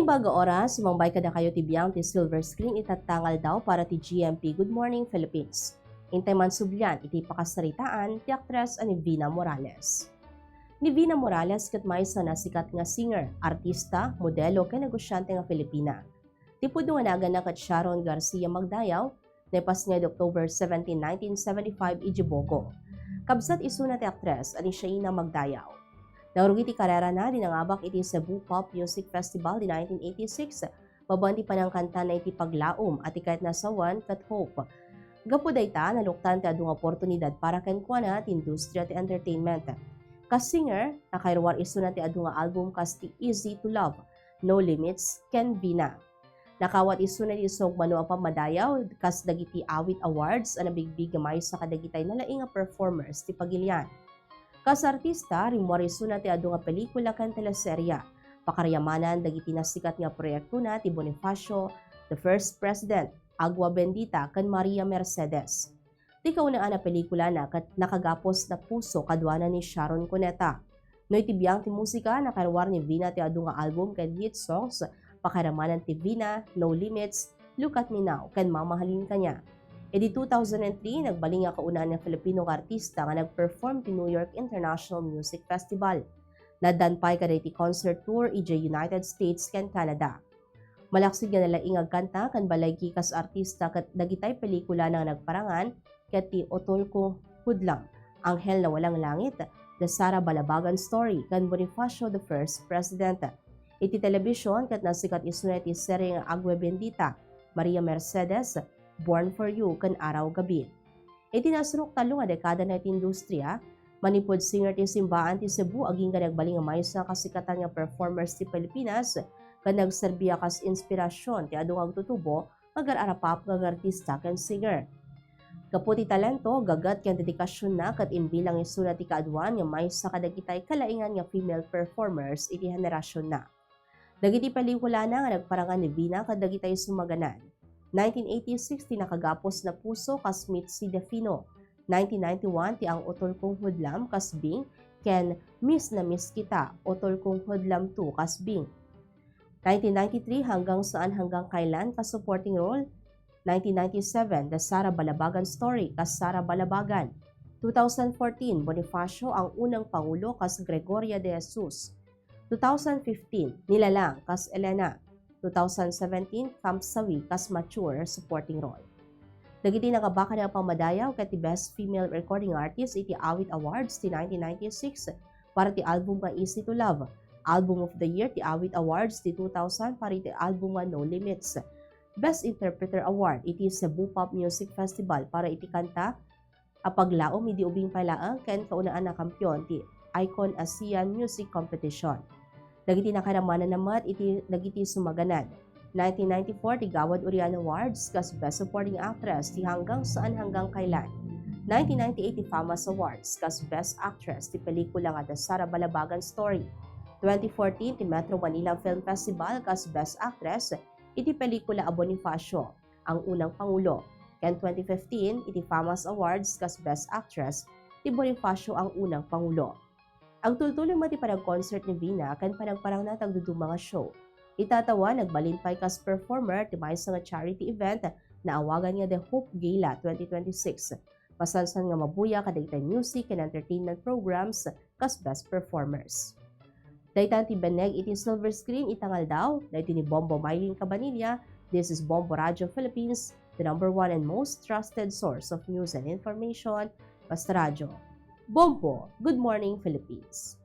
Baga oras, sumangbay ka na kayo tibiyang ti silver screen itatangal daw para ti GMP Good Morning Philippines. Intay man sublyan, iti pakasaritaan ti aktres ani Vina Morales. Ni Vina Morales ket maysa na sikat nga singer, artista, modelo ken negosyante nga Pilipina. Ti pudno nga nagan na ket Sharon Garcia Magdayaw, nepas nga October 17, 1975 Ijibogo. Kabsat isuna ti aktres ani Shaina Magdayaw. Naurog iti karera na dinangabak iti Cebu Pop Music Festival di 1986, babanti pa ng kanta na iti paglaom at ikayat na sawan kat hope. Gapo dayta naluktan ti adung oportunidad para kenkwana ti industriya ti entertainment. Kas singer, nakairwar iso na ti adung album kas ti Easy to Love, No Limits, Ken Vina. Nakawat iso na ti isog mano ang pamadayaw kas dagiti awit awards ang nabigbig gamay sa kadagitay na laing performers ti Pagilian. Kas artista, rimwariso na ti adu nga pelikula kan teleserya. Pakaryamanan dagiti nasikat nga proyekto na ti Bonifacio, The First President, Agua Bendita kan Maria Mercedes. Ti kaunaan na pelikula na nakagapos na puso kadwana ni Sharon Cuneta. Noy tibiyang ti musika nakarwar ni Vina ti adu nga album kan hit songs, pakaryamanan ti Vina, No Limits, Look at Me Now, kan Mamahalin Kanya. Edi 2003, nagbaling nga kaunaan ng Filipino artista nga nag-perform ti New York International Music Festival. Nadanpay ka ti concert tour ije United States ken Canada. Malaksig nga nalaing agkanta kan balay kikas artista kat dagitay pelikula nga nagparangan ket ti Otol ko Hudlam, Anghel na Walang Langit, The Sara Balabagan Story kan Bonifacio the First President. Iti telebisyon kat nasikat isunay ti serye nga Agua Bendita, Maria Mercedes, Born for You kan araw-gabi. Iti nasruk talo nga dekada na iti industriya, manipod singer ti simbaan ti Cebu aging nga nagbaling nga maysa kasikatan nga performers ti Pilipinas kan nagserbiya kas inspirasyon ti adung agtutubo agar-arapap nga artista kan singer. Kaputi talento, gagat ken dedikasyon na kat imbilang isuna ti kaadwan nga maysa kadagitay kalaingan nga female performers iti henerasyon na. Dagiti pelikula na nga nagparangan ni Vina kadagitay sumaganan. 1986 ti nakagapos na puso kas Mitzi Defino. 1991 ti ang Otol kong Hudlam kas Bing ken Miss na Miss Kita, Otol kong Hudlam 2 kas Bing. 1993 hanggang saan hanggang kailan kas supporting role. 1997 The Sara Balabagan Story kas Sara Balabagan. 2014 Bonifacio ang unang pangulo kas Gregoria de Jesus. 2015 Nilalang kas Elena. 2017, Camp Sawi kas mature supporting role. Dagiti nakabaka na pamadayaw ket ti Best Female Recording Artist iti Awit Awards ti 1996 para ti album nga Easy to Love. Album of the Year ti Awit Awards ti 2000 para ti album nga No Limits. Best Interpreter Award iti Cebu Pop Music Festival para iti kanta apaglaom idi ubing palaang ken kaunaan na kampyon ti Icon ASEAN Music Competition. Dagiti nakaramanan namat iti dagiti sumaganan. 1994 ti Gawad Urian Awards kas Best Supporting Actress ti hanggang saan hanggang kailan. 1998 ti FAMAS Awards kas Best Actress ti pelikula nga The Sara Balabagan Story. 2014 ti Metro Manila Film Festival kas Best Actress iti pelikula A Bonifacio, ang unang pangulo. Ken 2015 iti FAMAS Awards kas Best Actress ti Bonifacio ang unang pangulo. Ang tultuloy mati parang concert ni Vina kan parang na tagdudong mga show. Itatawa nagbalinpay kas performer ti maysa nga charity event na awagan nga The Hope Gala 2026. Pasansan nga mabuya kadagitay music and entertainment programs kas best performers. Daytan ti beneg iti silver screen itangal daw, dayti ni Bombo Maylin Cabanilla. This is Bombo Radio Philippines, the #1 and most trusted source of news and information, basta radyo. Bombo, Good Morning Philippines.